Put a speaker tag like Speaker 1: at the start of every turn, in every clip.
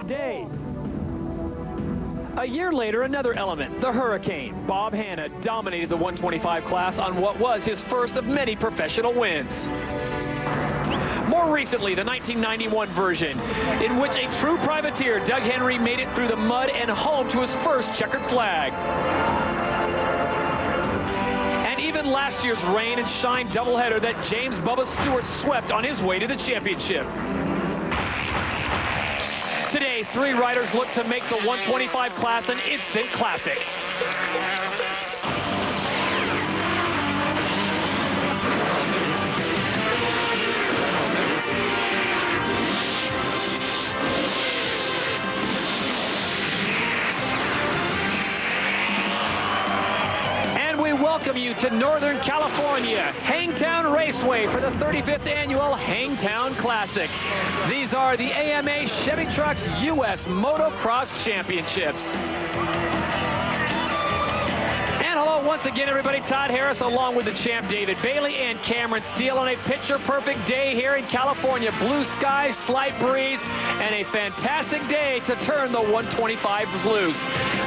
Speaker 1: day. A year later, another element, the Hurricane. Bob Hanna dominated the 125 class on what was his first of many professional wins. More recently, the 1991 version, in which a true privateer, Doug Henry, made it through the mud and home to his first checkered flag. And even last year's rain and shine doubleheader that James Bubba Stewart swept on his way to the championship. Today, 3 riders look to make the 125 class an instant classic. And we welcome you to Northern California, Hangtown Raceway for the 35th annual Hangtown Classic. These are the AMA Chevy Trucks U.S. Motocross Championships. And hello once again, everybody. Todd Harris along with the champ David Bailey and Cameron Steele on a picture-perfect day here in California. Blue skies, slight breeze, and a fantastic day to turn the 125s loose.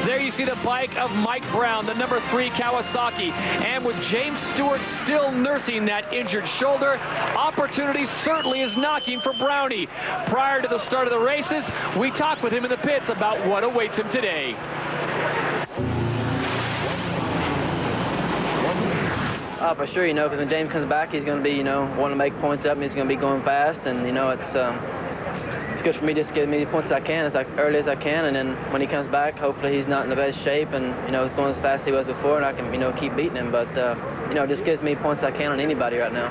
Speaker 1: There you see the bike of Mike Brown, the number 3 Kawasaki. And with James Stewart still nursing that injured shoulder, opportunity certainly is knocking for Brownie. Prior to the start of the races, we talked with him in the pits about what awaits him today.
Speaker 2: For sure, you know, because when James comes back, he's going to be, you know, wanting to make points up, and he's going to be going fast, and, you know, it's good for me just to get as many points as I can, as early as I can, and then when he comes back, hopefully he's not in the best shape, and, you know, he's going as fast as he was before, and I can, you know, keep beating him, but, you know, just gives me points I can on anybody right now.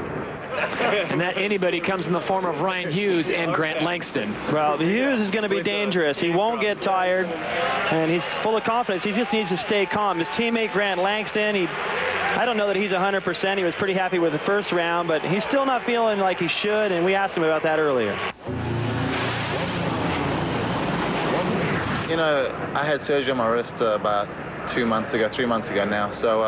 Speaker 1: And that anybody comes in the form of Ryan Hughes and Grant Langston.
Speaker 3: Well, Hughes is going to be dangerous. He won't get tired, and he's full of confidence. He just needs to stay calm. His teammate, Grant Langston, I don't know that he's 100%. He was pretty happy with the first round, but he's still not feeling like he should, and we asked him about that earlier.
Speaker 4: You know, I had surgery on my wrist about 3 months ago now, so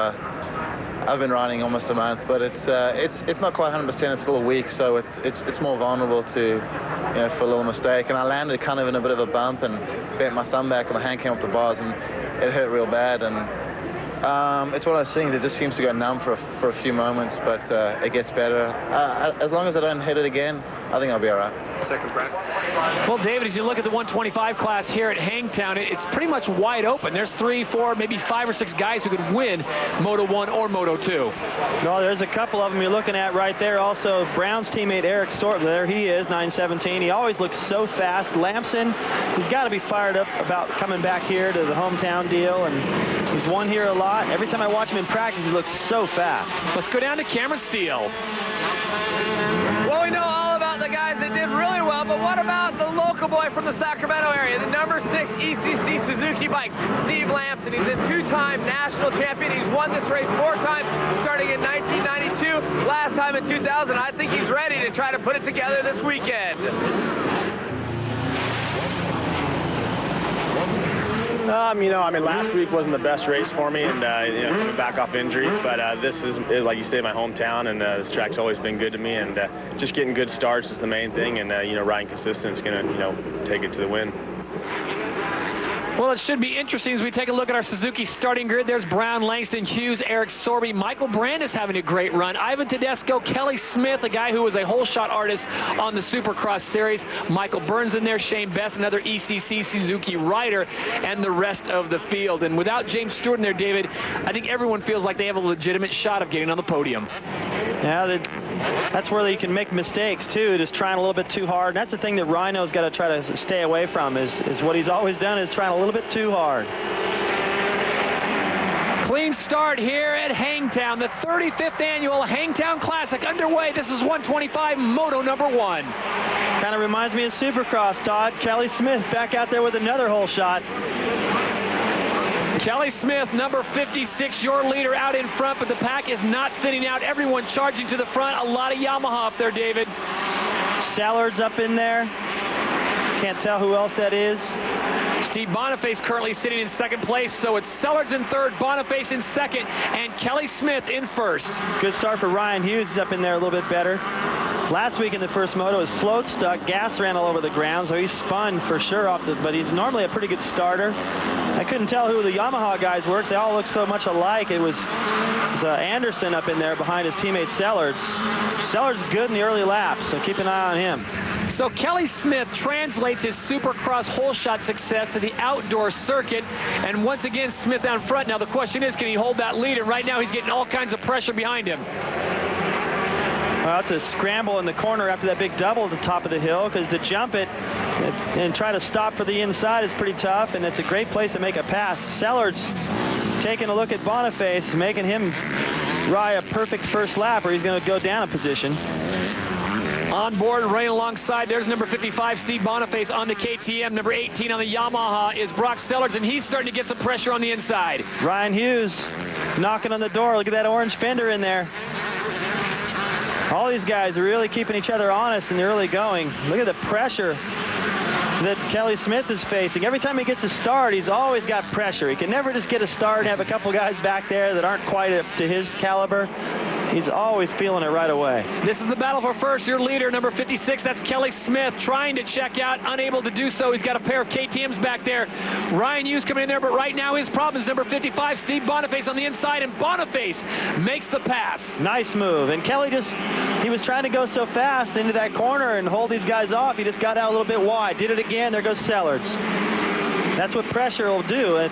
Speaker 4: I've been riding almost a month, but it's not quite 100%. It's still a week, so it's more vulnerable to, you know, for a little mistake. And I landed kind of in a bit of a bump and bent my thumb back and my hand came up the bars, and it hurt real bad. And it's one of those things that just seems to go numb for a few moments, but it gets better. As long as I don't hit it again, I think I'll be all right.
Speaker 5: Second practice.
Speaker 1: Well, David, as you look at the 125 class here at Hangtown, it's pretty much wide open. There's 3, 4, maybe 5 or 6 guys who could win Moto 1 or Moto 2.
Speaker 3: No, there's a couple of them you're looking at right there. Also, Brown's teammate Eric Sorby, there he is, 917. He always looks so fast. Lampson, he's got to be fired up about coming back here to the hometown deal, and he's won here a lot. Every time I watch him in practice, he looks so fast.
Speaker 1: Let's go down to Cameron Steele.
Speaker 5: Well, we know all about the guys that did really well, but what about the local boy from the Sacramento area, the number 6 ECC Suzuki bike, Steve Lampson. He's a 2-time national champion. He's won this race 4 times, starting in 1992, last time in 2000. I think he's ready to try to put it together this weekend.
Speaker 6: You know, I mean, last week wasn't the best race for me, and you know, coming back off injury. But this is, like you say, my hometown, and this track's always been good to me. And just getting good starts is the main thing, and you know, riding consistent is going to, you know, take it to the win.
Speaker 1: Well, it should be interesting as we take a look at our Suzuki starting grid. There's Brown, Langston, Hughes, Eric Sorby. Michael Brand is having a great run. Ivan Tedesco, Kelly Smith, a guy who was a whole shot artist on the Supercross series. Michael Byrne's in there. Shane Best, another ECC Suzuki rider, and the rest of the field. And without James Stewart in there, David, I think everyone feels like they have a legitimate shot of getting on the podium.
Speaker 3: Yeah, that's where you can make mistakes, too, just trying a little bit too hard. And that's the thing that Rhino's got to try to stay away from, is what he's always done, is trying a little bit too hard.
Speaker 1: Clean start here at Hangtown, the 35th annual Hangtown Classic underway. This is 125 Moto number 1.
Speaker 3: Kind of reminds me of Supercross, Todd. Kelly Smith back out there with another hole shot.
Speaker 1: Kelly Smith, number 56, your leader out in front, but the pack is not thinning out. Everyone charging to the front. A lot of Yamaha up there, David.
Speaker 3: Sellards up in there. Can't tell who else that is.
Speaker 1: Steve Boniface currently sitting in second place, so it's Sellards in third, Boniface in second, and Kelly Smith in first.
Speaker 3: Good start for Ryan Hughes. He's up in there a little bit better. Last week in the first moto, his float stuck, gas ran all over the ground, so he spun for sure off the, but he's normally a pretty good starter. I couldn't tell who the Yamaha guys were, 'cause they all look so much alike. It was Anderson up in there behind his teammate Sellards. Sellards good in the early laps, so keep an eye on him.
Speaker 1: So Kelly Smith translates his Supercross hole shot success to the outdoor circuit, and once again Smith down front. Now the question is, can he hold that lead? And right now he's getting all kinds of pressure behind him.
Speaker 3: Well, it's a scramble in the corner after that big double at the top of the hill, because to jump it and try to stop for the inside is pretty tough, and it's a great place to make a pass. Sellards taking a look at Boniface, making him ride a perfect first lap, or he's going to go down a position.
Speaker 1: On board, running alongside, there's number 55, Steve Boniface on the KTM. Number 18 on the Yamaha is Brock Sellards, and he's starting to get some pressure on the inside.
Speaker 3: Ryan Hughes knocking on the door. Look at that orange fender in there. All these guys are really keeping each other honest in the early going. Look at the pressure that Kelly Smith is facing. Every time he gets a start, he's always got pressure. He can never just get a start and have a couple guys back there that aren't quite up to his caliber. He's always feeling it right away.
Speaker 1: This is the battle for first. Your leader, number 56, that's Kelly Smith, trying to check out, unable to do so. He's got a pair of KTMs back there. Ryan Hughes coming in there, but right now his problem is number 55, Steve Boniface on the inside, and Boniface makes the pass.
Speaker 3: Nice move. And Kelly he was trying to go so fast into that corner and hold these guys off. He just got out a little bit wide. Did it again. There goes Sellards. That's what pressure will do.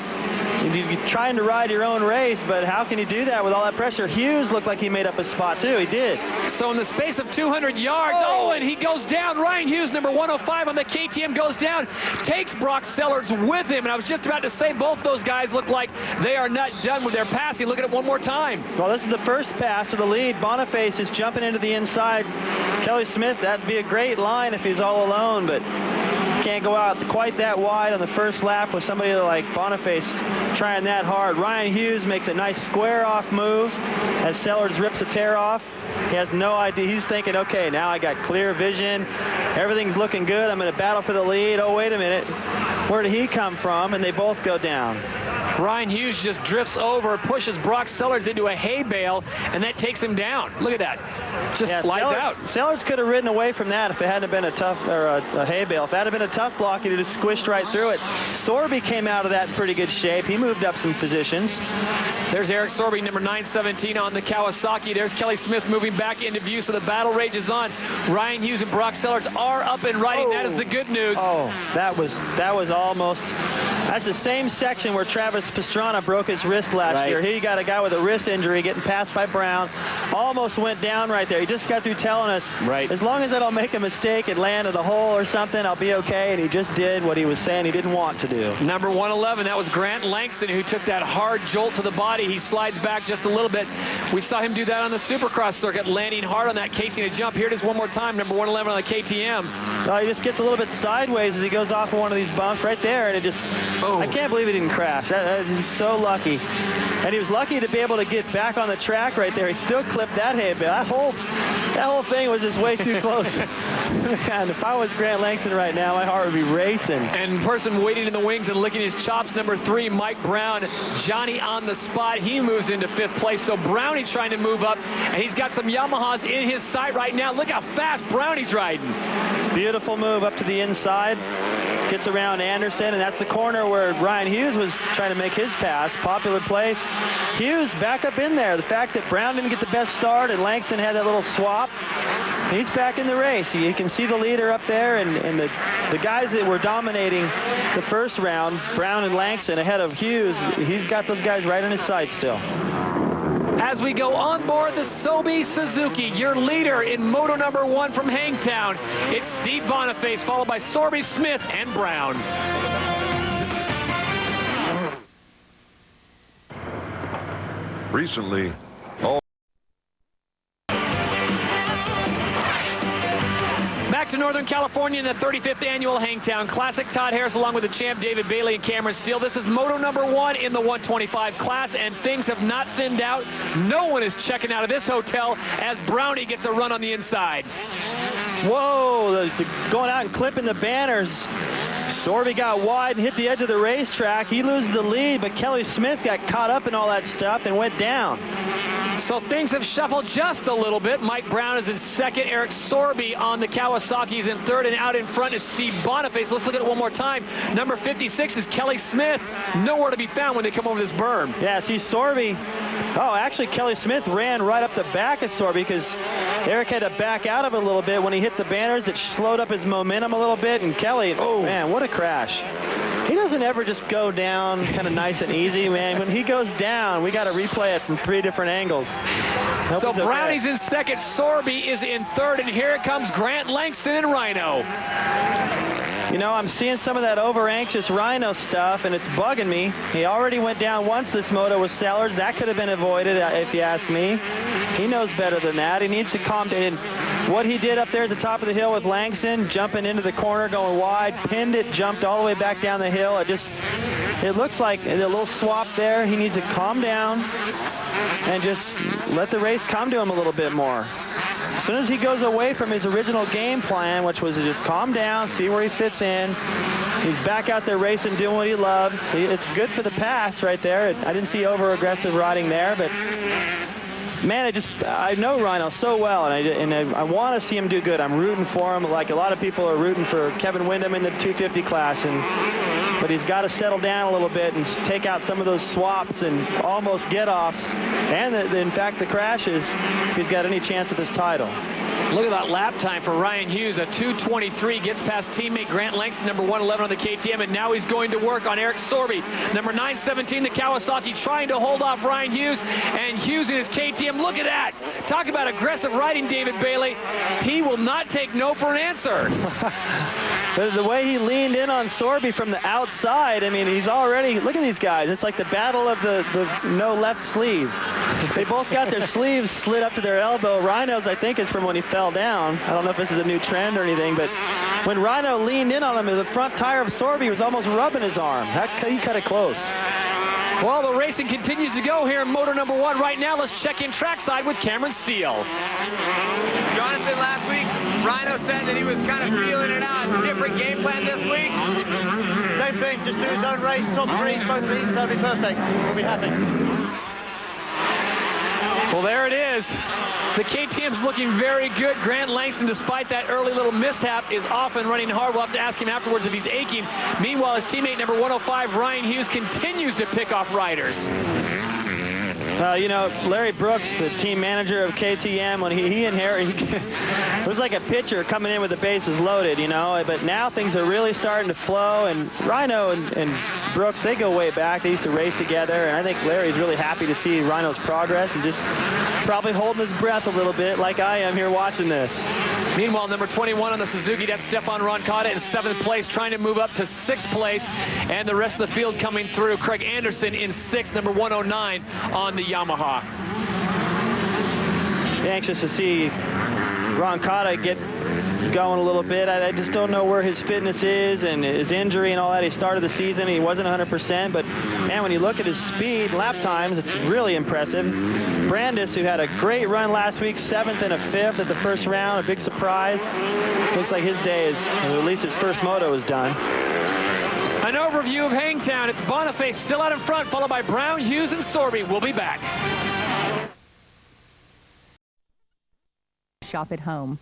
Speaker 3: You're trying to ride your own race, but how can you do that with all that pressure? Hughes looked like he made up a spot, too. He did.
Speaker 1: So in the space of 200 yards, and he goes down. Ryan Hughes, number 105 on the KTM, goes down, takes Brock Sellards with him. And I was just about to say, both those guys look like they are not done with their passing. Look at it one more time.
Speaker 3: Well, this is the first pass to the lead. Boniface is jumping into the inside. Kelly Smith, that'd be a great line if he's all alone, but can't go out quite that wide on the first lap with somebody like Boniface trying that hard. Ryan Hughes makes a nice square-off move as Sellards rips a tear off. He has no idea. He's thinking, okay, now I got clear vision. Everything's looking good. I'm going to battle for the lead. Oh, wait a minute. Where did he come from? And they both go down.
Speaker 1: Ryan Hughes just drifts over, pushes Brock Sellards into a hay bale, and that takes him down. Look at that. Just slides out.
Speaker 3: Sellards could have ridden away from that if it hadn't been a tough, or a hay bale. If it hadn't been a tough block, he'd have just squished right through it. Sorby came out of that in pretty good shape. He moved up some positions.
Speaker 1: There's Eric Sorby, number 917 on the Kawasaki. There's Kelly Smith moving back into view, so the battle rages on. Ryan Hughes and Brock Sellards are up and riding. That is the good news.
Speaker 3: Oh, that was almost... That's the same section where Travis Pastrana broke his wrist last year. Here you got a guy with a wrist injury getting passed by Brown. Almost went down right there. He just got through telling us, as long as I don't make a mistake and land at a hole or something, I'll be okay. And he just did what he was saying he didn't want to do.
Speaker 1: Number 111, that was Grant Langston, who took that hard jolt to the body. He slides back just a little bit. We saw him do that on the Supercross circuit, landing hard on that casing to jump. Here it is one more time, number 111 on the KTM.
Speaker 3: He just gets a little bit sideways as he goes off of one of these bumps right there, and it just... I can't believe he didn't crash. He's so lucky. And he was lucky to be able to get back on the track right there. He still clipped that hay bale. That whole thing was just way too close. And if I was Grant Langston right now, my heart would be racing.
Speaker 1: And person waiting in the wings and licking his chops, number 3, Mike Brown. Johnny on the spot. He moves into 5th place. So Brownie's trying to move up, and he's got some Yamahas in his sight right now. Look how fast Brownie's riding.
Speaker 3: Beautiful move up to the inside. Gets around Anderson, and that's the corner where Ryan Hughes was trying to make his pass. Popular place. Hughes back up in there. The fact that Brown didn't get the best start and Langston had that little swap, he's back in the race. You can see the leader up there, and the guys that were dominating the first round, Brown and Langston ahead of Hughes, he's got those guys right in his sights still.
Speaker 1: As we go on board the Sorby Suzuki, your leader in Moto number 1 from Hangtown, it's Steve Boniface, followed by Sorby, Smith, and Brown.
Speaker 7: Recently,
Speaker 1: Back to Northern California in the 35th annual Hangtown Classic. Todd Harris along with the champ David Bailey and Cameron Steele. This is Moto number 1 in the 125 class, and things have not thinned out. No one is checking out of this hotel as Brownie gets a run on the inside.
Speaker 3: Whoa, going out and clipping the banners. Sorby got wide and hit the edge of the racetrack. He loses the lead, but Kelly Smith got caught up in all that stuff and went down.
Speaker 1: So things have shuffled just a little bit. Mike Brown is in second. Eric Sorby on the Kawasaki's in third, and out in front is Steve Boniface. Let's look at it one more time. Number 56 is Kelly Smith. Nowhere to be found when they come over this berm.
Speaker 3: Yeah, see Sorby. Oh, actually, Kelly Smith ran right up the back of Sorby because Eric had to back out of it a little bit. When he hit the banners, it slowed up his momentum a little bit, and Kelly, oh, man, what a crash. He doesn't ever just go down kind of nice and easy, man. When he goes down, we got to replay it from 3 different angles.
Speaker 1: So Brownie's in second, Sorby is in third, and here it comes Grant Langston and Rhino.
Speaker 3: You know, I'm seeing some of that over-anxious Rhino stuff, and it's bugging me. He already went down once this moto with Sellards. That could have been avoided, if you ask me. He knows better than that. He needs to calm down. What he did up there at the top of the hill with Langston, jumping into the corner, going wide, pinned it, jumped all the way back down the hill. It looks like a little swap there. He needs to calm down and just let the race come to him a little bit more. As soon as he goes away from his original game plan, which was to just calm down, see where he fits in, he's back out there racing, doing what he loves. It's good for the pass right there. I didn't see over-aggressive riding there, but man, I know Rhino so well, and I want to see him do good. I'm rooting for him, like a lot of people are rooting for Kevin Windham in the 250 class, but he's got to settle down a little bit and take out some of those swaps and almost get-offs, and in fact the crashes, if he's got any chance at this title.
Speaker 1: Look at that lap time for Ryan Hughes, a 2:23, gets past teammate Grant Langston, number 111 on the KTM, and now he's going to work on Eric Sorby. Number 917, the Kawasaki, trying to hold off Ryan Hughes, and Hughes in his KTM. Look at that. Talk about aggressive riding, David Bailey. He will not take no for an answer.
Speaker 3: The way he leaned in on Sorby from the outside, I mean, he's already, look at these guys. It's like the battle of the no left sleeves. They both got their sleeves slid up to their elbow. Rhino's, I think, is from when he fell down. I don't know if this is a new trend or anything, but when Rhino leaned in on him, the front tire of Sorby was almost rubbing his arm. He cut it close.
Speaker 1: Well, the racing continues to go here in Moto number 1. Right now, let's check in trackside with Cameron Steele.
Speaker 5: Jonathan, last week, Rhino said that he was kind of feeling it out. Different game plan this week?
Speaker 7: Same thing, just do his own race, top 3, both meetings, that'll be perfect. We'll be happy.
Speaker 1: Well, there it is. The KTM's looking very good. Grant Langston, despite that early little mishap, is off and running hard. We'll have to ask him afterwards if he's aching. Meanwhile, his teammate number 105, Ryan Hughes, continues to pick off riders.
Speaker 3: You know, Larry Brooks, the team manager of KTM, when he inherited, it was like a pitcher coming in with the bases loaded, you know, but now things are really starting to flow, and Rhino and Brooks, they go way back. They used to race together, and I think Larry's really happy to see Rhino's progress and just probably holding his breath a little bit like I am here watching this.
Speaker 1: Meanwhile, number 21 on the Suzuki, that's Stephane Roncada in 7th place, trying to move up to 6th place, and the rest of the field coming through. Craig Anderson in 6th, number 109 on the Yamaha.
Speaker 3: Anxious to see Roncada get going a little bit. I just don't know where his fitness is and his injury and all that. He started the season, he wasn't 100%, but man, when you look at his speed, lap times, it's really impressive. Brandis, who had a great run last week, 7th and a 5th at the first round, a big surprise. Looks like his day is, or at least his first moto is done.
Speaker 1: An overview of Hangtown. It's Boniface still out in front, followed by Brown, Hughes, and Sorby. We'll be back.
Speaker 8: Shop at home.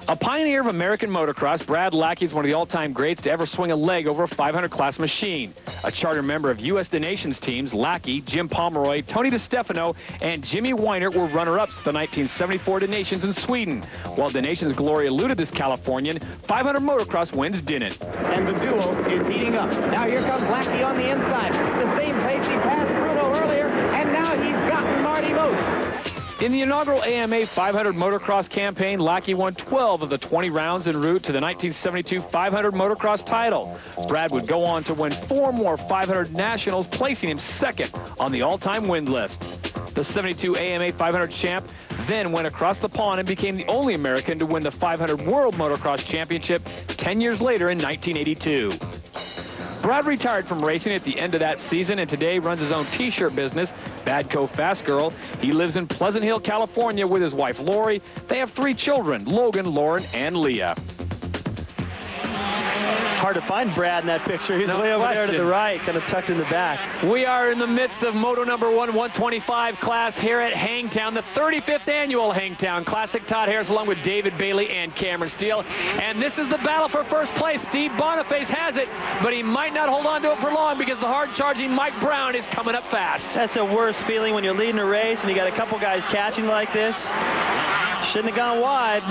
Speaker 1: A pioneer of American motocross, Brad Lackey is one of the all-time greats to ever swing a leg over a 500-class machine. A charter member of U.S. Donations teams, Lackey, Jim Pomeroy, Tony DiStefano, and Jimmy Weiner were runner-ups at the 1974 Donations in Sweden. While Donations' glory eluded this Californian, 500 motocross wins didn't.
Speaker 9: And the duel is heating up. Now here comes Lackey on the inside. The same pace he passed Bruno earlier, and now he's gotten Marty Most.
Speaker 1: In the inaugural AMA 500 motocross campaign, Lackey won 12 of the 20 rounds en route to the 1972 500 motocross title. Brad would go on to win 4 more 500 nationals, placing him 2nd on the all-time win list. The 72 AMA 500 champ then went across the pond and became the only American to win the 500 World Motocross Championship 10 years later in 1982. Brad retired from racing at the end of that season and today runs his own t-shirt business, Badco Fast Girl. He lives in Pleasant Hill, California with his wife, Lori. They have 3 children, Logan, Lauren, and Leah.
Speaker 3: hard to find Brad in that picture. He's way over there to the right, kind of tucked in the back.
Speaker 1: We are in the midst of Moto number 125 class here at Hangtown, the 35th annual Hangtown Classic. Todd Harris along with David Bailey and Cameron Steele. And this is the battle for first place. Steve Boniface has it, but he might not hold on to it for long because the hard-charging Mike Brown is coming up fast.
Speaker 3: That's the worst feeling when you're leading a race and you got a couple guys catching like this. Shouldn't have gone wide.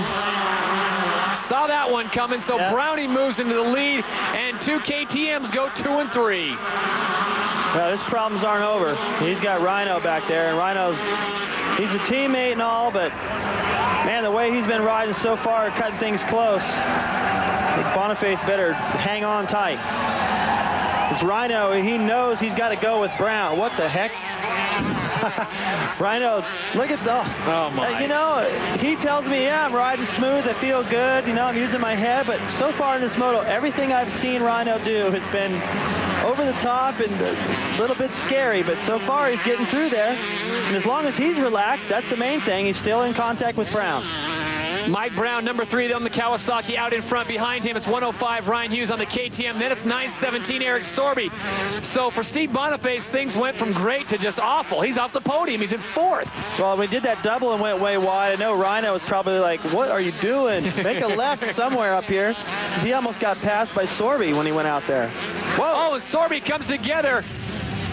Speaker 1: Saw that one coming, so Brownie moves into the lead, and 2 KTMs go 2 and 3.
Speaker 3: Well, his problems aren't over. He's got Rhino back there, and he's a teammate and all, but man, the way he's been riding so far, cutting things close, I think Boniface better hang on tight. It's Rhino, he knows he's got to go with Brown. What the heck? Rhino, look at the...
Speaker 1: Oh, my.
Speaker 3: You know, he tells me, yeah, I'm riding smooth, I feel good, you know, I'm using my head, but so far in this moto, everything I've seen Rhino do has been over the top and a little bit scary, but so far he's getting through there. And as long as he's relaxed, that's the main thing. He's still in contact with Brown.
Speaker 1: Mike Brown, number 3 on the Kawasaki, out in front. Behind him, it's 105 Ryan Hughes on the KTM. Then it's 917 Eric Sorby. So for Steve Boniface, things went from great to just awful. He's off the podium. He's in 4th.
Speaker 3: Well, we did that double and went way wide. I know Rhino was probably like, what are you doing? Make a left somewhere up here. He almost got passed by Sorby when he went out there.
Speaker 1: Whoa, oh, and Sorby comes together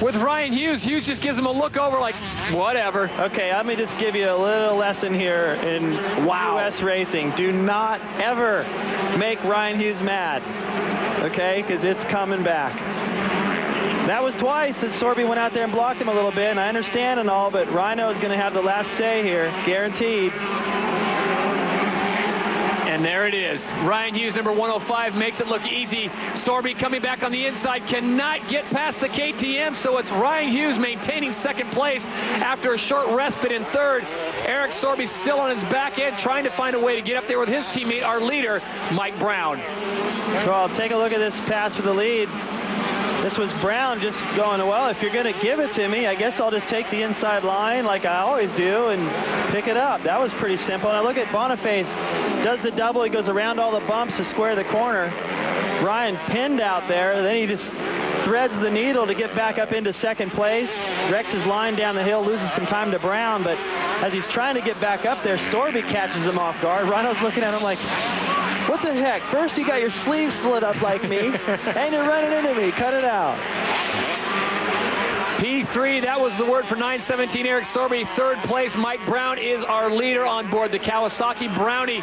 Speaker 1: with Ryan Hughes. Hughes just gives him a look over like, whatever.
Speaker 3: Okay, let me just give you a little lesson here in U.S. racing. Do not ever make Ryan Hughes mad, okay, because it's coming back. That was twice that Sorby went out there and blocked him a little bit, and I understand and all, but Rhino is going to have the last say here, guaranteed.
Speaker 1: And there it is. Ryan Hughes, number 105, makes it look easy. Sorby coming back on the inside, cannot get past the KTM, so it's Ryan Hughes maintaining 2nd place after a short respite in 3rd. Eric Sorby still on his back end, trying to find a way to get up there with his teammate, our leader, Mike Brown.
Speaker 3: Well, take a look at this pass for the lead. This was Brown just going, well, if you're going to give it to me, I guess I'll just take the inside line like I always do and pick it up. That was pretty simple. And I look at Boniface, does the double. He goes around all the bumps to square the corner. Ryan pinned out there. Then he just threads the needle to get back up into 2nd place. Wrecks his line down the hill, loses some time to Brown. But as he's trying to get back up there, Sorby catches him off guard. Rhino's looking at him like, what the heck? First you got your sleeve slit up like me, and you're running into me. Cut it out.
Speaker 1: P3, that was the word for 917 Eric Sorby. 3rd place, Mike Brown is our leader on board the Kawasaki. Brownie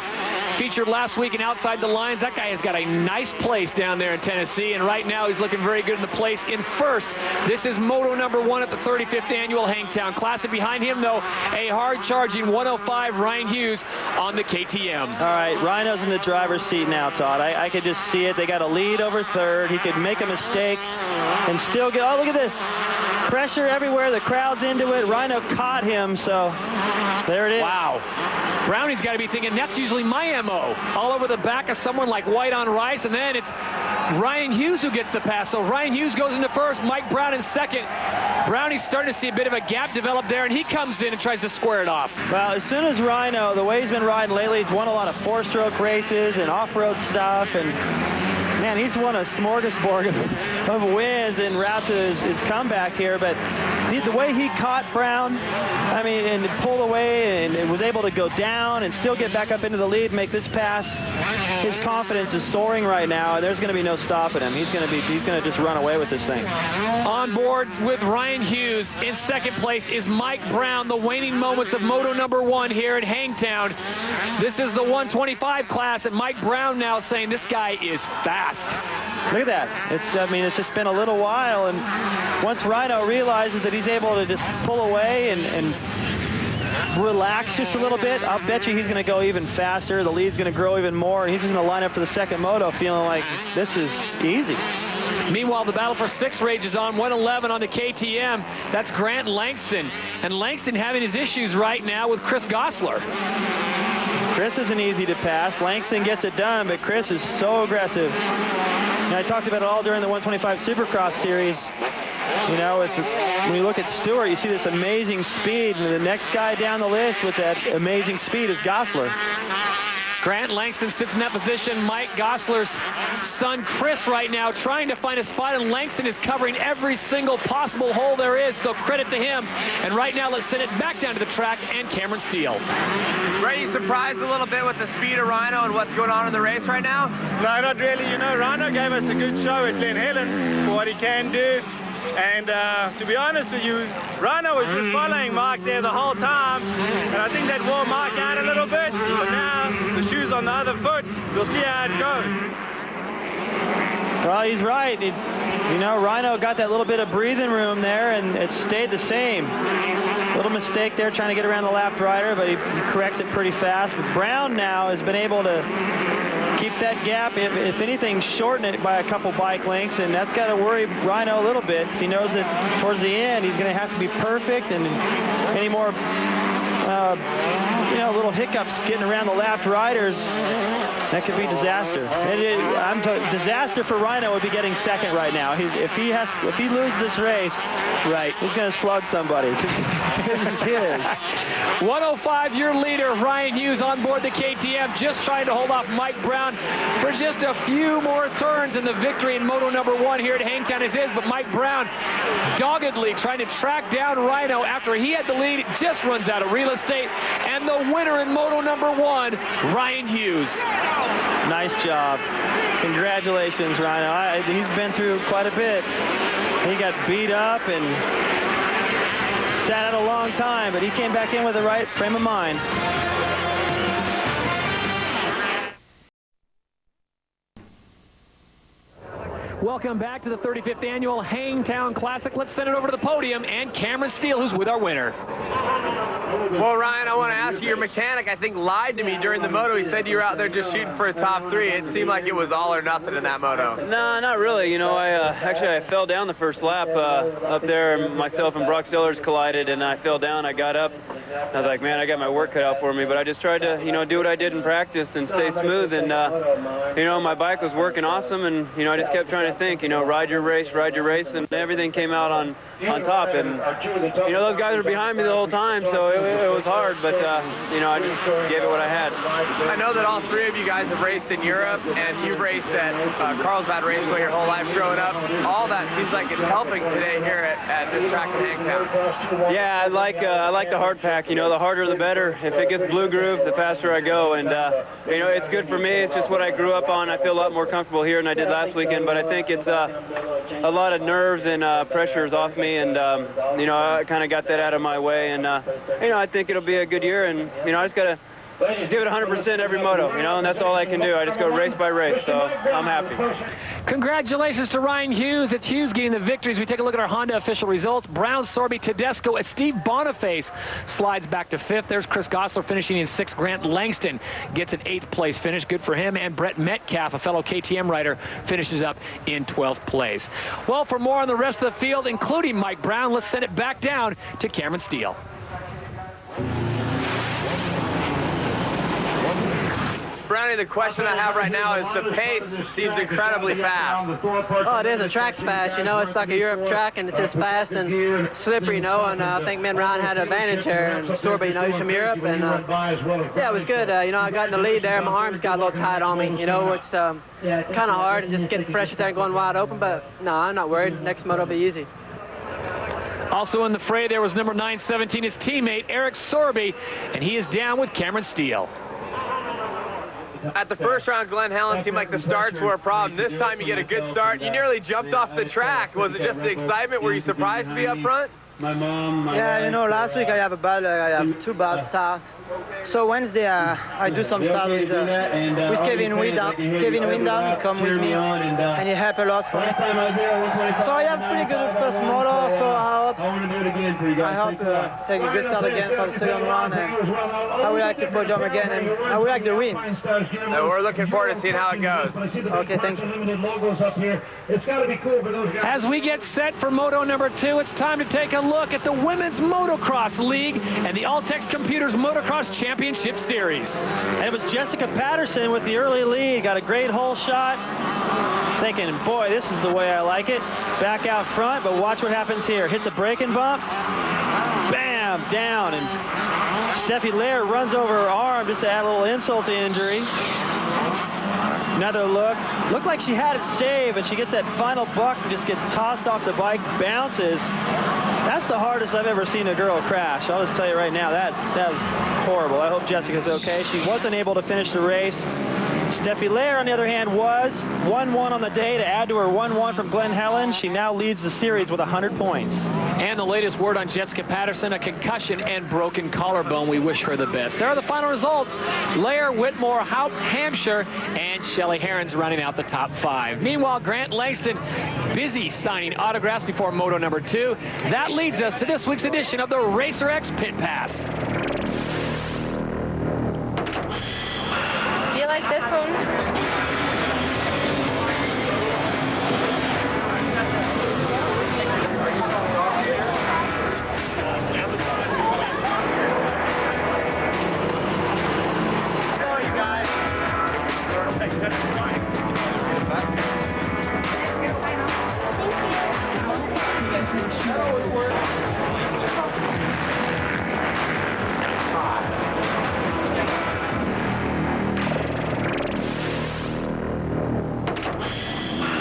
Speaker 1: featured last week in Outside the Lines. That guy has got a nice place down there in Tennessee, and right now he's looking very good in the place in 1st. This is Moto number 1 at the 35th annual Hangtown Classic. Behind him, though, a hard-charging 105 Ryan Hughes on the KTM.
Speaker 3: All right, Rhino's in the driver's seat now, Todd. I could just see it. They got a lead over 3rd. He could make a mistake and still get, oh, look at this. Pressure everywhere. The crowd's into it. Rhino caught him, so there it is.
Speaker 1: Wow. Brownie's got to be thinking, that's usually my MO. All over the back of someone like White on Rice, and then it's Ryan Hughes who gets the pass. So Ryan Hughes goes into 1st, Mike Brown in 2nd. Brownie's starting to see a bit of a gap develop there, and he comes in and tries to square it off.
Speaker 3: Well, as soon as Rhino, the way he's been riding lately, he's won a lot of 4-stroke races and off-road stuff, and man, he's won a smorgasbord of wins en route to his comeback here, but the way he caught Brown, I mean, and pulled away and was able to go down and still get back up into the lead, make this pass, his confidence is soaring right now, and there's going to be no stopping him. He's going to just run away with this thing.
Speaker 1: On board with Ryan Hughes in 2nd place is Mike Brown, the waning moments of Moto number 1 here at Hangtown. This is the 125 class, and Mike Brown now saying this guy is fast.
Speaker 3: Look at that. I mean, it's just been a little while, and once Rhino realizes that he's able to just pull away and relax just a little bit, I'll bet you he's going to go even faster. The lead's going to grow even more, and he's going to line up for the 2nd moto feeling like this is easy.
Speaker 1: Meanwhile, the battle for 6 rages on 111 on the KTM. That's Grant Langston. And Langston having his issues right now with Chris Gosler.
Speaker 3: Chris isn't easy to pass. Langston gets it done, but Chris is so aggressive. And I talked about it all during the 125 Supercross series. You know, when you look at Stewart, you see this amazing speed, and the next guy down the list with that amazing speed is Gosler.
Speaker 1: Grant Langston sits in that position. Mike Gosler's son, Chris, right now trying to find a spot, and Langston is covering every single possible hole there is, so credit to him. And right now, let's send it back down to the track and Cameron Steele.
Speaker 5: Were you surprised a little bit with the speed of Rhino and what's going on in the race right now?
Speaker 6: No, not really. You know, Rhino gave us a good show at Glen Helen for what he can do. And to be honest with you, Rhino was just following Mark there the whole time. And I think that wore Mark out a little bit. But now the shoe's on the other foot. We'll see how it goes.
Speaker 3: Well, he's right. You know, Rhino got that little bit of breathing room there, and it stayed the same. Little mistake there trying to get around the left rider, but he corrects it pretty fast. But Brown now has been able to keep that gap, if anything, shorten it by a couple bike lengths, and that's got to worry Rhino a little bit, because he knows that towards the end he's going to have to be perfect, and any more you know, little hiccups getting around the left riders, that could be disaster. Disaster for Rhino would be getting second right now. If he loses this race, right, he's going to slug somebody. He is.
Speaker 1: 105, your leader, Ryan Hughes, on board the KTM, just trying to hold off Mike Brown for just a few more turns, and the victory in Moto number 1 here at Hangtown is his. But Mike Brown doggedly trying to track down Rhino after he had the lead, just runs out of real estate, and the winner in Moto number 1, Ryan Hughes.
Speaker 3: Nice job. Congratulations, Rhino. He's been through quite a bit. He got beat up and sat out a long time, but he came back in with the right frame of mind.
Speaker 1: Welcome back to the 35th annual Hangtown Classic. Let's send it over to the podium and Cameron Steele, who's with our winner.
Speaker 5: Well, Ryan, I want to ask you, your mechanic, I think, lied to me during the moto. He said you were out there just shooting for a top 3. It seemed like it was all or nothing in that moto.
Speaker 8: No, not really. You know, I fell down the first lap up there. Myself and Brock Sellards collided, and I fell down. I got up. I was like, man, I got my work cut out for me. But I just tried to, you know, do what I did in practice and stay smooth. And, you know, my bike was working awesome. And, you know, I just kept trying to think, you know, ride your race. And everything came out on top. And, you know, those guys were behind me the whole time, so it was hard. But, you know, I just gave it what I had.
Speaker 5: I know that all 3 of you guys have raced in Europe, and you've raced at Carlsbad Raceway your whole life growing up. All that seems like it's helping today here at this track in Hangtown.
Speaker 8: Yeah, I like the hard pack. You know, the harder the better. If it gets blue groove, the faster I go. And, you know, it's good for me. It's just what I grew up on. I feel a lot more comfortable here than I did last weekend, but I think it's a lot of nerves and pressures off me, and, you know, I kind of got that out of my way. And, you know, I think it'll be a good year, and, you know, I just got to give it 100% every moto, you know, and that's all I can do. I just go race by race, so I'm happy.
Speaker 1: Congratulations to Ryan Hughes. It's Hughes getting the victories. We take a look at our Honda official results. Brown, Sorby, Tedesco, and Steve Boniface slides back to 5th. There's Chris Gosler finishing in 6th. Grant Langston gets an 8th place finish. Good for him. And Brett Metcalf, a fellow KTM rider, finishes up in 12th place. Well, for more on the rest of the field, including Mike Brown, let's send it back down to Cameron Steele.
Speaker 5: Brownie, the question I have right now is the pace seems incredibly fast.
Speaker 2: Oh, it is. The track's fast. You know, it's like a Europe track, and it's just fast and slippery, you know, and I think me and Ryan had an advantage here. And Sorby, you know, he's from Europe, and yeah, it was good. You know, I got in the lead there. My arms got a little tight on me. You know, it's kind of hard and just getting fresh there and going wide open, but no, I'm not worried. Next moto will be easy.
Speaker 1: Also in the fray, there was number 917, his teammate, Eric Sorby, and he is down with Cameron Steele.
Speaker 5: At the first round, Glen Helen seemed like the starts were a problem. This time you get a good start. You nearly jumped off the track. Was it just the excitement? Were you surprised to be up front?
Speaker 2: Yeah, you know, last week I have 2 bad starts. So Wednesday I do some stuff with Kevin Windham. He come with me and he helped a lot for me. So I have pretty good first motor, so I hope to take a good start again for the second round, and I would like to podium again, and I would like to win.
Speaker 5: So we're looking forward to seeing how it goes.
Speaker 2: Okay, thank you.
Speaker 1: As we get set for Moto number 2, it's time to take a look at the Women's Motocross League and the Altex Computers Motocross Championship Series.
Speaker 3: And it was Jessica Patterson with the early lead. Got a great hole shot. Thinking, boy, this is the way I like it. Back out front, but watch what happens here. Hit the braking bump. Bam, down. And Steffi Lair runs over her arm just to add a little insult to injury. Another look. Looked like she had it saved, and she gets that final buck and just gets tossed off the bike, bounces. That's the hardest I've ever seen a girl crash. I'll just tell you right now, that was horrible. I hope Jessica's okay. She wasn't able to finish the race. Steffi Lair, on the other hand, was 1-1 on the day to add to her 1-1 from Glen Helen. She now leads the series with 100 points.
Speaker 1: And the latest word on Jessica Patterson, a concussion and broken collarbone. We wish her the best. There are the final results. Lair, Whitmore, Haupt, Hampshire, and Shelley Herons running out the top 5. Meanwhile, Grant Langston busy signing autographs before Moto number 2. That leads us to this week's edition of the Racer X Pit Pass.
Speaker 10: Do you like this one?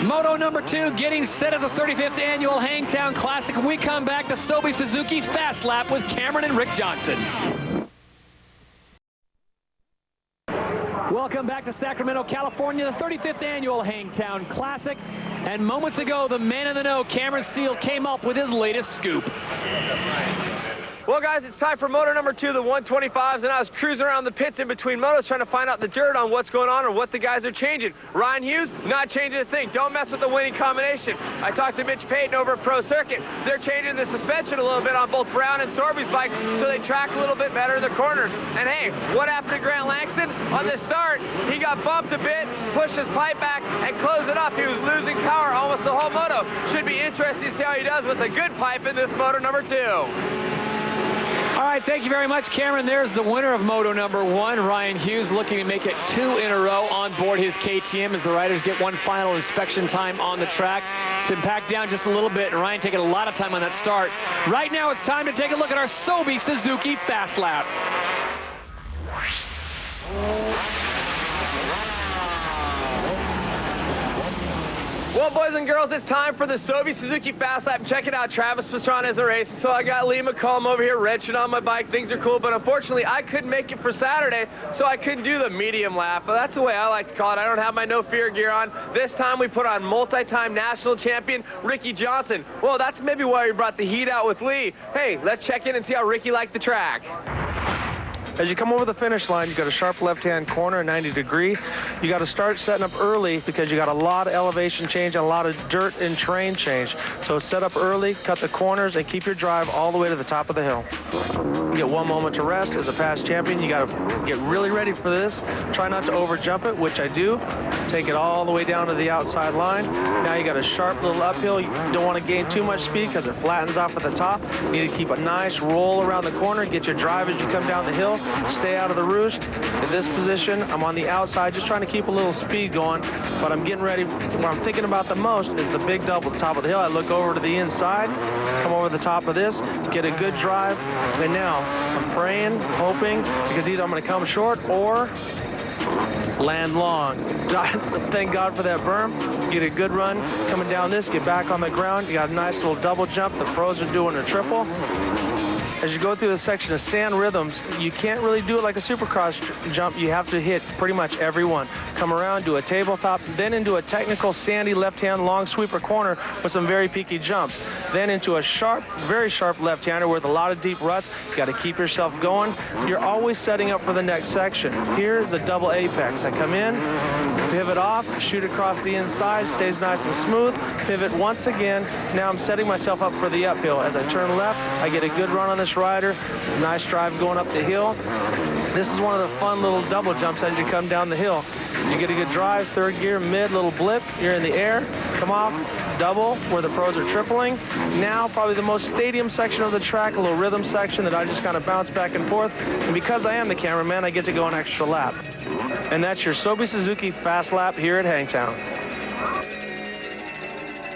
Speaker 1: Moto number 2 getting set at the 35th annual Hangtown Classic. We come back to Sorby Suzuki Fast Lap with Cameron and Rick Johnson. Welcome back to Sacramento, California, the 35th annual Hangtown Classic. And moments ago, the man in the know, Cameron Steele, came up with his latest scoop.
Speaker 5: Well, guys, it's time for Moto number 2, the 125s, and I was cruising around the pits in between motos trying to find out the dirt on what's going on or what the guys are changing. Ryan Hughes, not changing a thing. Don't mess with the winning combination. I talked to Mitch Payton over at Pro Circuit. They're changing the suspension a little bit on both Brown and Sorby's bike so they track a little bit better in the corners. And hey, what happened to Grant Langston? On this start, he got bumped a bit, pushed his pipe back, and closed it up. He was losing power almost the whole moto. Should be interesting to see how he does with a good pipe in this Moto number 2.
Speaker 1: All right, thank you very much, Cameron. There's the winner of Moto number 1, Ryan Hughes, looking to make it 2 in a row on board his KTM as the riders get one final inspection time on the track. It's been packed down just a little bit, and Ryan taking a lot of time on that start. Right now, it's time to take a look at our Sorby Suzuki Fast Lap.
Speaker 5: Well, boys and girls, it's time for the Sorby Suzuki Fast Lap. Check it out, Travis Pastrana is a race. So I got Lee McCollum over here wrenching on my bike. Things are cool, but unfortunately, I couldn't make it for Saturday, so I couldn't do the medium lap. But that's the way I like to call it. I don't have my no fear gear on. This time, we put on multi-time national champion Ricky Johnson. Well, that's maybe why we brought the heat out with Lee. Hey, let's check in and see how Ricky liked the track.
Speaker 11: As you come over the finish line, you got a sharp left-hand corner, 90 degree. You got to start setting up early because you got a lot of elevation change and a lot of dirt and terrain change. So set up early, cut the corners, and keep your drive all the way to the top of the hill. You get one moment to rest. As a past champion, you got to get really ready for this. Try not to over-jump it, which I do. Take it all the way down to the outside line. Now you got a sharp little uphill. You don't want to gain too much speed because it flattens off at the top. You need to keep a nice roll around the corner. Get your drive as you come down the hill. Stay out of the roost. In this position, I'm on the outside, just trying to keep a little speed going, but I'm getting ready. What I'm thinking about the most is the big double at the top of the hill. I look over to the inside, come over the top of this, get a good drive, and now I'm praying, hoping, because either I'm going to come short or land long. Thank God for that berm. Get a good run coming down this, get back on the ground. You got a nice little double jump. The pros are doing a triple. As you go through the section of sand rhythms, you can't really do it like a supercross jump. You have to hit pretty much every one. Come around, do a tabletop, then into a technical sandy left-hand long sweeper corner with some very peaky jumps. Then into a sharp, very sharp left-hander with a lot of deep ruts. You got to keep yourself going. You're always setting up for the next section. Here's a double apex. I come in, pivot off, shoot across the inside, stays nice and smooth, pivot once again. Now I'm setting myself up for the uphill. As I turn left, I get a good run on this rider. Nice drive going up the hill. This is one of the fun little double jumps as you come down the hill. You get a good drive, third gear, mid, little blip. You're in the air, come off, double, where the pros are tripling. Now, probably the most stadium section of the track, a little rhythm section that I just kind of bounce back and forth. And because I am the cameraman, I get to go an extra lap. And that's your Sorby Suzuki Fast Lap here at Hangtown.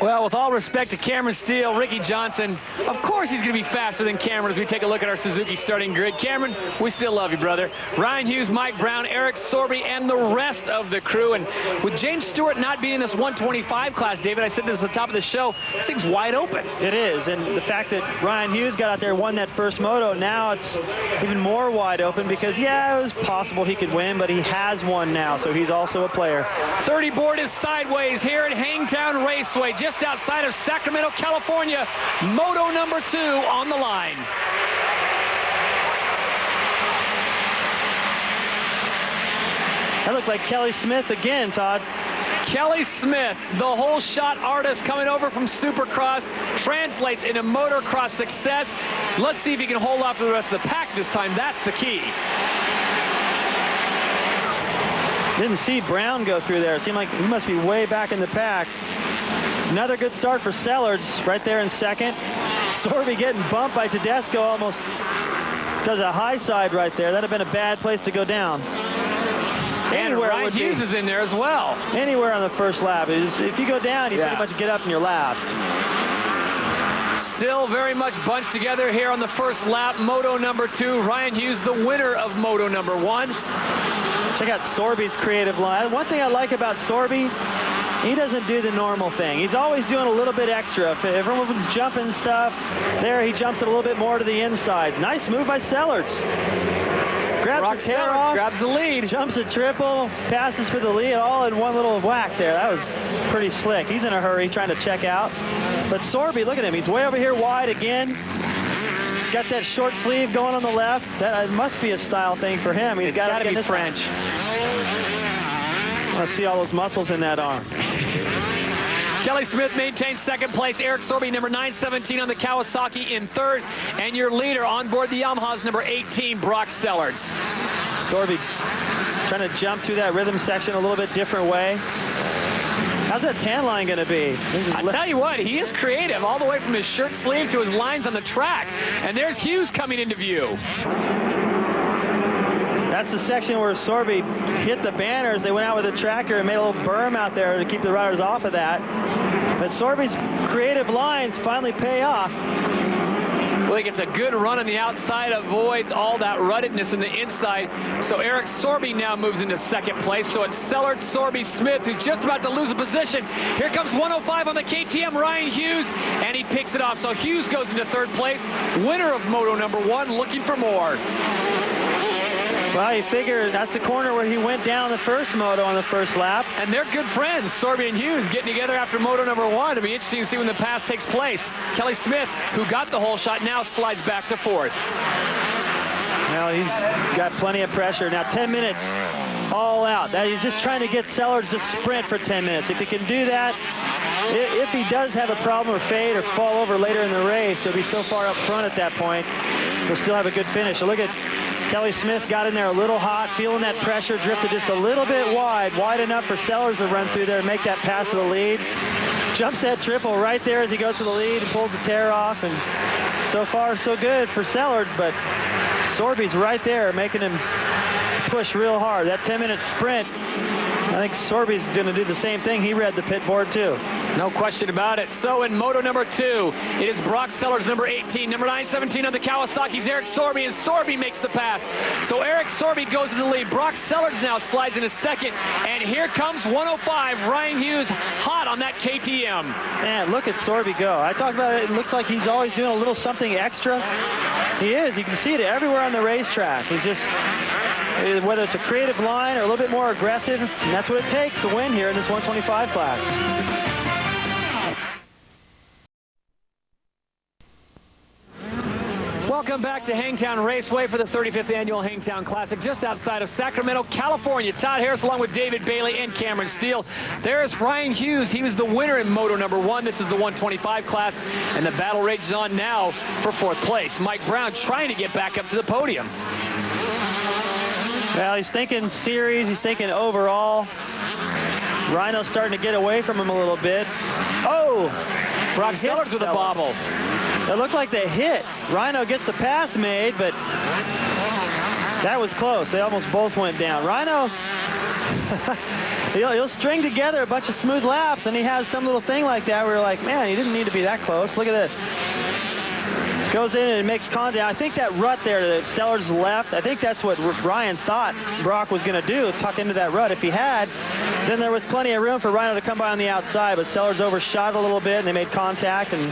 Speaker 1: Well, with all respect to Cameron Steele, Ricky Johnson, of course he's going to be faster than Cameron as we take a look at our Suzuki starting grid. Cameron, we still love you, brother. Ryan Hughes, Mike Brown, Eric Sorby, and the rest of the crew. And with James Stewart not being in this 125 class, David, I said this at the top of the show, this thing's wide open.
Speaker 3: It is, and the fact that Ryan Hughes got out there and won that first moto, now it's even more wide open because, yeah, it was possible he could win, but he has won now, so he's also a player.
Speaker 1: 30 board is sideways here at Hangtown Raceway, just outside of Sacramento, California. Moto number 2 on the line.
Speaker 3: That looked like Kelly Smith again, Todd.
Speaker 1: Kelly Smith, the whole shot artist coming over from Supercross, translates into motocross success. Let's see if he can hold off the rest of the pack this time. That's the key.
Speaker 3: Didn't see Brown go through there. It seemed like he must be way back in the pack. Another good start for Sellards right there in second. Sorby getting bumped by Tedesco, almost does a high side right there. That'd have been a bad place to go down.
Speaker 1: And Ryan Hughes is in there as well.
Speaker 3: Anywhere on the first lap. If you go down, you pretty much get up and you're last.
Speaker 1: Still very much bunched together here on the first lap. Moto number 2. Ryan Hughes, the winner of Moto number 1.
Speaker 3: Check out Sorby's creative line. One thing I like about Sorby, he doesn't do the normal thing. He's always doing a little bit extra. If everyone's jumping stuff, there he jumps it a little bit more to the inside. Nice move by Sellards. Grabs the tail off,
Speaker 1: grabs the lead.
Speaker 3: Jumps a triple, passes for the lead, all in one little whack there. That was pretty slick. He's in a hurry trying to check out. But Sorby, look at him. He's way over here wide again. He's got that short sleeve going on the left. That must be a style thing for him. He's got to be French. Let's see all those muscles in that arm.
Speaker 1: Kelly Smith maintains second place. Eric Sorby, number 917 on the Kawasaki in third. And your leader on board the Yamaha's number 18, Brock Sellards.
Speaker 3: Sorby trying to jump through that rhythm section a little bit different way. How's that tan line going to be?
Speaker 1: I tell you what, he is creative all the way from his shirt sleeve to his lines on the track. And there's Hughes coming into view.
Speaker 3: That's the section where Sorby hit the banners. They went out with a tractor and made a little berm out there to keep the riders off of that. But Sorby's creative lines finally pay off.
Speaker 1: Well, he gets a good run on the outside, avoids all that ruggedness in the inside. So Eric Sorby now moves into second place. So it's Sellards, Sorby, Smith, who's just about to lose a position. Here comes 105 on the KTM, Ryan Hughes, and he picks it off. So Hughes goes into third place, winner of Moto number 1, looking for more.
Speaker 3: Well, you figure that's the corner where he went down the first moto on the first lap.
Speaker 1: And they're good friends, Sorby and Hughes, getting together after Moto number 1. It'll be interesting to see when the pass takes place. Kelly Smith, who got the whole shot, now slides back to fourth.
Speaker 3: Well, he's got plenty of pressure. Now 10 minutes all out. That he's just trying to get Sellards to sprint for 10 minutes. If he can do that, if he does have a problem or fade or fall over later in the race, he'll be so far up front at that point, he'll still have a good finish. So look at Kelly Smith, got in there a little hot, feeling that pressure, drifted just a little bit wide enough for Sellards to run through there and make that pass to the lead. Jumps that triple right there as he goes to the lead and pulls the tear off. And so far, so good for Sellards, but Sorby's right there making him push real hard. That 10-minute sprint, I think Sorby's going to do the same thing. He read the pit board, too.
Speaker 1: No question about it. So in Moto number 2, it is Brock Sellards, number 18. Number 917 on the Kawasaki's Eric Sorby, and Sorby makes the pass. So Eric Sorby goes to the lead. Brock Sellards now slides into second. And here comes 105, Ryan Hughes, hot on that KTM.
Speaker 3: Man, look at Sorby go. I talked about it. It looks like he's always doing a little something extra. He is. You can see it everywhere on the racetrack. He's just, whether it's a creative line or a little bit more aggressive, and that's what it takes to win here in this 125 class.
Speaker 1: Welcome back to Hangtown Raceway for the 35th Annual Hangtown Classic, just outside of Sacramento, California. Todd Harris along with David Bailey and Cameron Steele. There's Ryan Hughes. He was the winner in Moto number 1. This is the 125 class, and the battle rages on now for fourth place. Mike Brown trying to get back up to the podium.
Speaker 3: Well, he's thinking series. He's thinking overall. Rhino's starting to get away from him a little bit. Oh!
Speaker 1: Brock Sellards with a bobble.
Speaker 3: It looked like they hit. Rhino gets the pass made, but that was close. They almost both went down. Rhino He'll string together a bunch of smooth laps, and he has some little thing like that where you're like, man, he didn't need to be that close. Look at this. Goes in and makes contact. I think that rut there that Sellards left, I think that's what Ryan thought Brock was going to do, tuck into that rut. If he had, then there was plenty of room for Rhino to come by on the outside, but Sellards overshot a little bit, and they made contact, and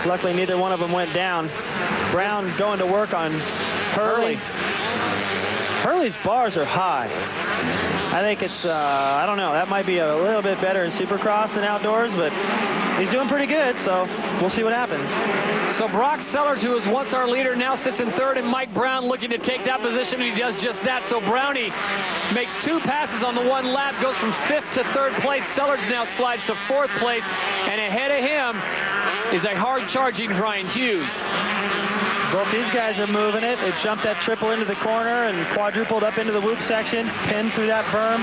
Speaker 3: luckily neither one of them went down. Brown going to work on Hurley. Hurley's bars are high. I think it's, I don't know, that might be a little bit better in Supercross than outdoors, but he's doing pretty good, so we'll see what happens.
Speaker 1: So Brock Sellards, who was once our leader, now sits in third, and Mike Brown looking to take that position, and he does just that. So Brownie makes 2 passes on the 1 lap, goes from 5th to 3rd place. Sellards now slides to 4th place, and ahead of him is a hard-charging Ryan Hughes.
Speaker 3: Both these guys are moving it. They jumped that triple into the corner and quadrupled up into the whoop section, pinned through that berm.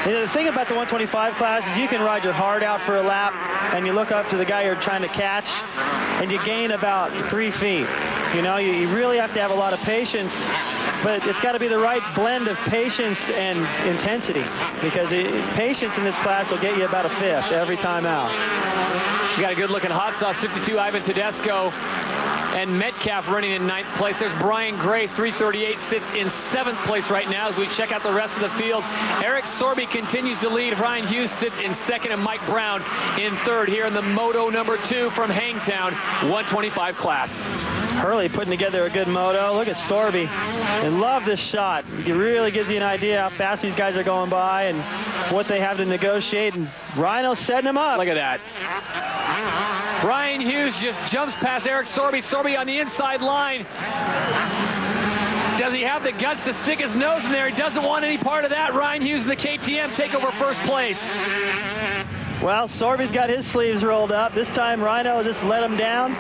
Speaker 3: The thing about the 125 class is you can ride your heart out for a lap, and you look up to the guy you're trying to catch, and you gain about 3 feet. You know, you really have to have a lot of patience, but it's got to be the right blend of patience and intensity, because patience in this class will get you about a 5th every time out.
Speaker 1: You got a good-looking hot sauce, 52 Ivan Tedesco. And Metcalf running in 9th place. There's Brian Gray, 338, sits in 7th place right now as we check out the rest of the field. Eric Sorby continues to lead. Ryan Hughes sits in 2nd, and Mike Brown in 3rd here in the Moto number 2 from Hangtown, 125 class.
Speaker 3: Hurley putting together a good moto. Look at Sorby. I love this shot. It really gives you an idea how fast these guys are going by and what they have to negotiate. And Rhino's setting him up.
Speaker 1: Look at that. Ryan Hughes just jumps past Eric Sorby. Sorby on the inside line. Does he have the guts to stick his nose in there? He doesn't want any part of that. Ryan Hughes and the KTM take over 1st place.
Speaker 3: Well, Sorby's got his sleeves rolled up. This time Rhino just let him down.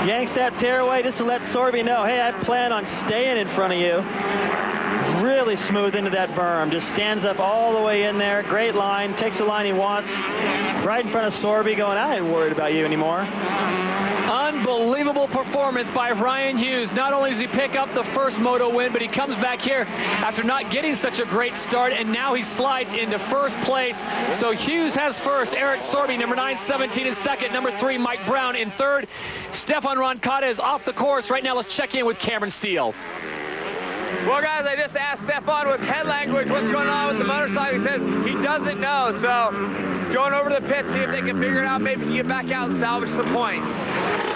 Speaker 3: Yanks that tearaway just to let Sorby know, hey, I plan on staying in front of you. Really smooth into that berm. Just stands up all the way in there. Great line. Takes the line he wants. Right in front of Sorby going, I ain't worried about you anymore.
Speaker 1: Unbelievable performance by Ryan Hughes. Not only does he pick up the 1st Moto win, but he comes back here after not getting such a great start, and now he slides into 1st place. So Hughes has 1st. Eric Sorby, number 9, 17 in 2nd. Number 3, Mike Brown in 3rd. Stephane Roncada is off the course. Right now, let's check in with Cameron Steele.
Speaker 5: Well, guys, I just asked Stephane with head language what's going on with the motorcycle. He says he doesn't know, so he's going over to the pit, see if they can figure it out, maybe get back out and salvage some points.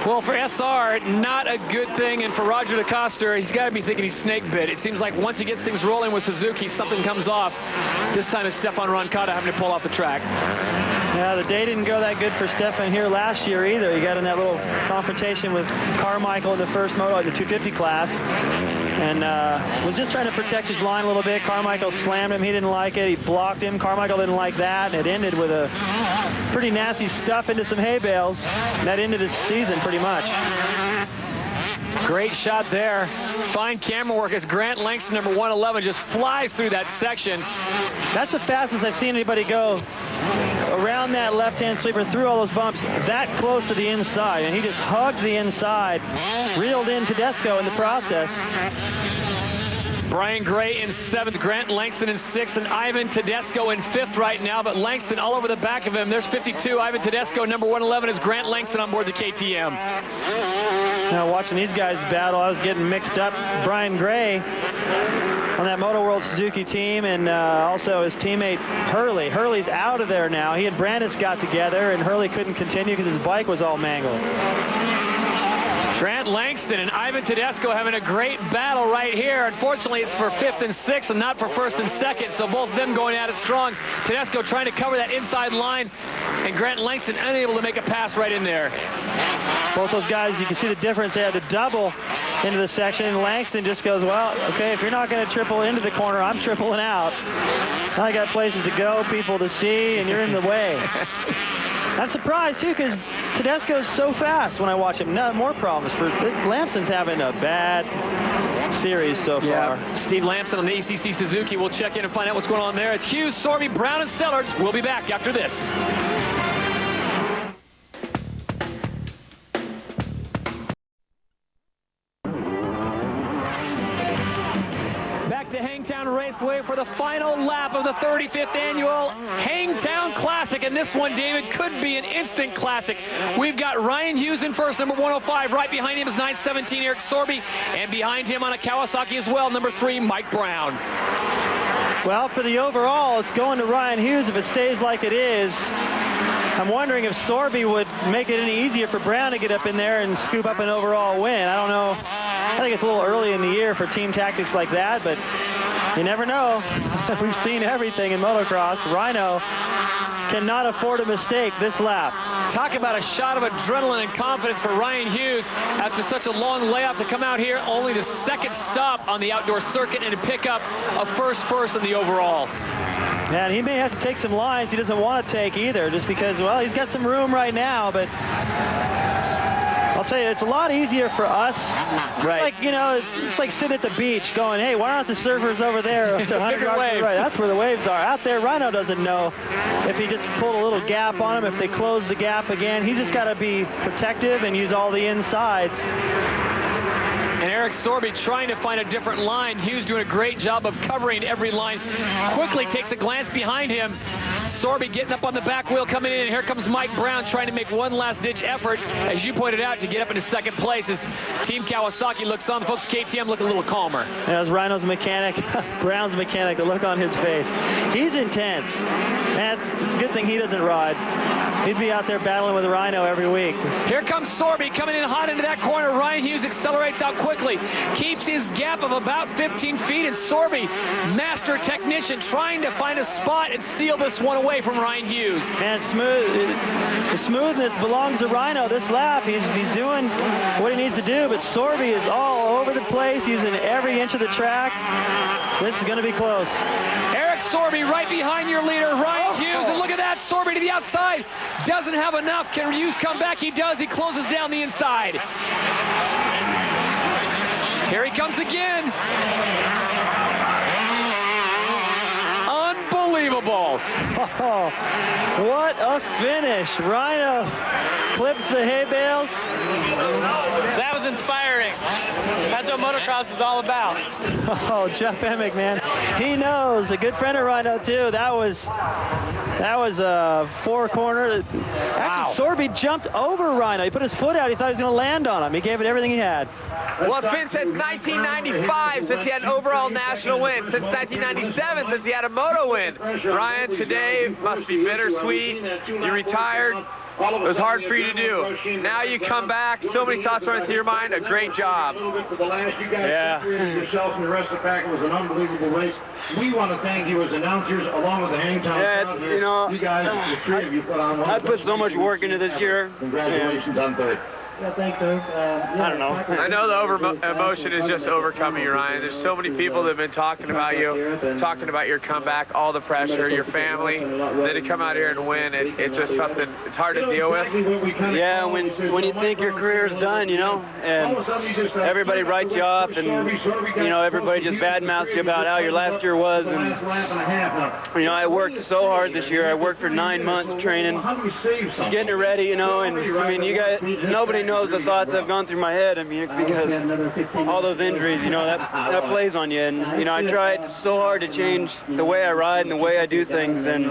Speaker 1: Well, for SR, not a good thing, and for Roger DeCoster, he's got to be thinking he's snake bit. It seems like once he gets things rolling with Suzuki, something comes off. This time it's Stephane Roncada having to pull off the track.
Speaker 3: Yeah, the day didn't go that good for Stephane here last year either. He got in that little confrontation with Carmichael in the 1st Moto at the 250 class, and was just trying to protect his line a little bit. Carmichael slammed him. He didn't like it. He blocked him. Carmichael didn't like that, and it ended with a pretty nasty stuff into some hay bales. And that ended his season pretty much.
Speaker 1: Great shot there. Fine camera work as Grant Langston, number 111, just flies through that section.
Speaker 3: That's the fastest I've seen anybody go around that left-hand sweeper, through all those bumps, that close to the inside. And he just hugged the inside, reeled in Tedesco in the process.
Speaker 1: Brian Gray in 7th, Grant Langston in 6th, and Ivan Tedesco in 5th right now, but Langston all over the back of him. There's 52, Ivan Tedesco, number 111 is Grant Langston on board the KTM.
Speaker 3: Now watching these guys battle, I was getting mixed up. Brian Gray on that Moto World Suzuki team, and also his teammate Hurley. Hurley's out of there now. He and Brandis got together, and Hurley couldn't continue because his bike was all mangled.
Speaker 1: Grant Langston and Ivan Tedesco having a great battle right here. Unfortunately, it's for 5th and 6th and not for 1st and 2nd, so both of them going at it strong. Tedesco trying to cover that inside line, and Grant Langston unable to make a pass right in there.
Speaker 3: Both those guys, you can see the difference. They had to double into the section, and Langston just goes, well, okay, if you're not going to triple into the corner, I'm tripling out. I got places to go, people to see, and you're in the way. I'm surprised, too, because Tedesco's so fast when I watch him. No more problems. Lampson's having a bad series so far.
Speaker 1: Yeah. Steve Lampson on the ACC Suzuki. We'll check in and find out what's going on there. It's Hughes, Sorby, Brown, and Sellards. We'll be back after this. Back to hang Hangtown Raceway for the final lap of the 35th annual Hangtown Classic. And this one, David, could be an instant classic. We've got Ryan Hughes in first, number 105. Right behind him is 917 Eric Sorby. And behind him on a Kawasaki as well, number 3, Mike Brown.
Speaker 3: Well, for the overall, it's going to Ryan Hughes if it stays like it is. I'm wondering if Sorby would make it any easier for Brown to get up in there and scoop up an overall win. I don't know. I think it's a little early in the year for team tactics like that, but you never know. We've seen everything in motocross. Rhino cannot afford a mistake this lap.
Speaker 1: Talk about a shot of adrenaline and confidence for Ryan Hughes after such a long layoff to come out here, only the second stop on the outdoor circuit, and to pick up a first in the overall.
Speaker 3: And he may have to take some lines he doesn't want to take either, just because, well, he's got some room right now, but I'll tell you, it's a lot easier for us. Right. Like, you know, it's like sitting at the beach going, hey, why aren't the surfers over there? Up to 100 yards to the right? That's where the waves are. Out there, Rhino doesn't know if he just pulled a little gap on him, if they close the gap again. He's just got to be protective and use all the insides.
Speaker 1: And Eric Sorby trying to find a different line. Hughes doing a great job of covering every line. Quickly takes a glance behind him. Sorby getting up on the back wheel coming in, and here comes Mike Brown trying to make one last-ditch effort, as you pointed out, to get up into second place as Team Kawasaki looks on. The folks at KTM look a little calmer.
Speaker 3: As Rhino's mechanic, Brown's mechanic, the look on his face. He's intense. Man, it's a good thing he doesn't ride. He'd be out there battling with Rhino every week.
Speaker 1: Here comes Sorby coming in hot into that corner. Ryan Hughes accelerates out quickly, keeps his gap of about 15 feet, and Sorby, master technician, trying to find a spot and steal this one away from Ryan Hughes.
Speaker 3: And the smoothness belongs to Rhino this lap. He's doing what he needs to do, but Sorby is all over the place, using every inch of the track. This is going to be close.
Speaker 1: Eric Sorby right behind your leader, Ryan Hughes, and look at that, Sorby to the outside. Doesn't have enough. Can Hughes come back? He does. He closes down the inside. Here he comes again. Unbelievable.
Speaker 3: Oh, what a finish. Rhino clips the hay bales.
Speaker 8: That was inspiring. That's what motocross is all about.
Speaker 3: Oh, Jeff Emick, man. He knows. A good friend of Rhino, too. That was a four-corner. Actually, Sorby jumped over Rhino. He put his foot out. He thought he was going to land on him. He gave it everything he had.
Speaker 5: Well, it's been since 1995 since he had an overall national win. Since 1997 since he had a moto win. Ryan, today must be bittersweet. You retired. It was hard for you to do. Now you come back. So many thoughts running through your mind. A great job.
Speaker 12: Yeah. Yourself and the rest of the pack. It was an unbelievable race. We want to thank you as announcers, along with the Hangtown.
Speaker 8: Yeah, it's, you know,
Speaker 12: you guys, the three of you put on one.
Speaker 8: I put so much work into this year.
Speaker 12: Congratulations on third.
Speaker 3: Yeah, thanks, Doug.
Speaker 8: I don't know.
Speaker 5: I know the emotion is just overcoming you, Ryan. There's so many people that have been talking about you, talking about your comeback, all the pressure, your family. Then to come out here and win, it's just something it's hard to deal with.
Speaker 8: Yeah, when you think your career's done, you know, and everybody writes you off, and you know, everybody just badmouths you about how your last year was. And you know, I worked so hard this year. I worked for 9 months training, getting it ready, you know, and I mean, you guys, nobody knows the thoughts that have gone through my head. I mean, because all those injuries, you know, that plays on you. And, you know, I tried so hard to change the way I ride and the way I do things. And,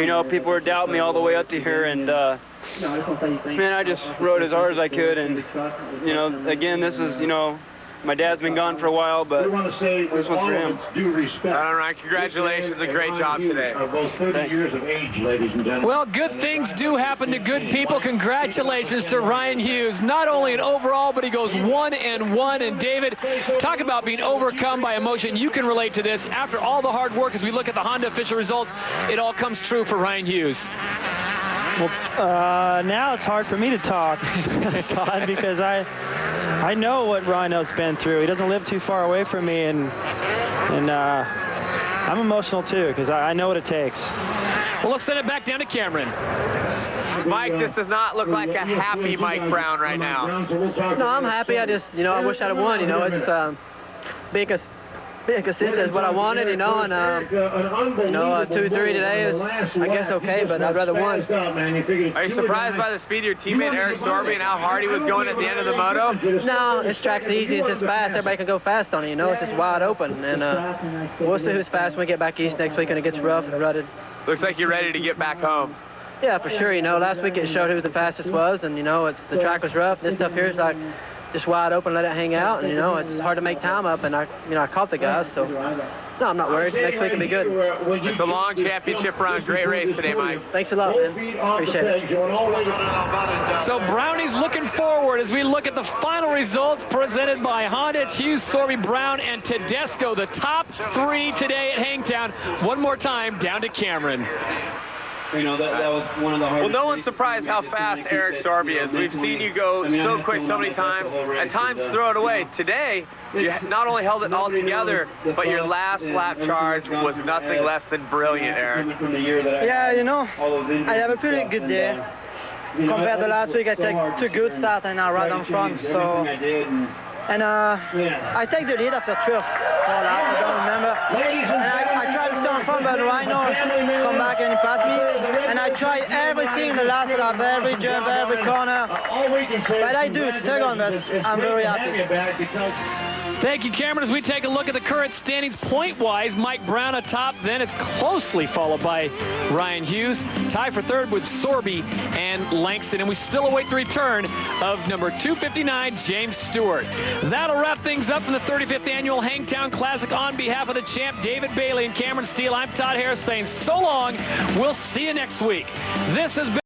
Speaker 8: you know, people were doubting me all the way up to here. And, man, I just rode as hard as I could. And, you know, again, this is, you know, my dad's been gone for a while, but this one's for him.
Speaker 5: All right, congratulations. A great job today.
Speaker 12: Both 30 years of age, ladies and gentlemen.
Speaker 1: Well, good things do happen to good people. Congratulations to Ryan Hughes. Not only an overall, but he goes 1-1. And David, talk about being overcome by emotion. You can relate to this. After all the hard work, as we look at the Honda official results, it all comes true for Ryan Hughes.
Speaker 3: Well, now it's hard for me to talk, Todd, because I know what Rhino's been through. He doesn't live too far away from me, and I'm emotional too, because I know what it takes.
Speaker 1: Well, let's send it back down to Cameron.
Speaker 5: Mike, this does not look like a happy Mike Brown right now.
Speaker 2: No, I'm happy. I just, you know, I wish I'd have won. You know, it's being being consistent is what I wanted, you know, and, 2-3 today is, I guess, okay, but I'd rather won.
Speaker 5: Are you surprised by the speed of your teammate Eric Sorby and how hard he was going at the end of the moto?
Speaker 2: No, this track's easy, it's just fast. Everybody can go fast on it, you know, it's just wide open, and we'll see who's fast when we get back east next week and it gets rough and rutted.
Speaker 5: Looks like you're ready to get back home.
Speaker 2: Yeah, for sure, you know, last week it showed who the fastest was, and, you know, the track was rough. This stuff here is like just wide open, let it hang out, and, you know, it's hard to make time up, and I caught the guys, so no, I'm not worried. Next week will be good.
Speaker 5: It's a long championship run. Great race today, Mike.
Speaker 2: Thanks a lot, man. Appreciate it.
Speaker 1: So Brownie's looking forward as we look at the final results presented by Honda. It's Hughes, Sorby, Brown, and Tedesco. The top 3 today at Hangtown. One more time, down to Cameron.
Speaker 8: You know, that was one of the hardest.
Speaker 5: Well, no one's surprised how fast Eric Sorby is. We've seen you go so quick so many times. At times, throw it away. Today, you not only held it all together, but your last lap charge was nothing less than brilliant, Eric.
Speaker 13: Yeah, you know, I have a pretty good day. Compared to last week, I take 2 good starts and I ride on front. So, and I take the lead after 12. I don't remember. And I tried to stay on front, but Rhino come back and he passed me. And I tried everything the last lap, every jump, every corner. But I do second, but I'm very happy.
Speaker 1: Thank you, Cameron. As we take a look at the current standings point-wise, Mike Brown atop, then it's closely followed by Ryan Hughes. Tie for third with Sorby and Langston, and we still await the return of number 259, James Stewart. That'll wrap things up in the 35th Annual Hangtown Classic. On behalf of the champ, David Bailey and Cameron Steele, I'm Todd Harris saying so long. We'll see you next week. This has been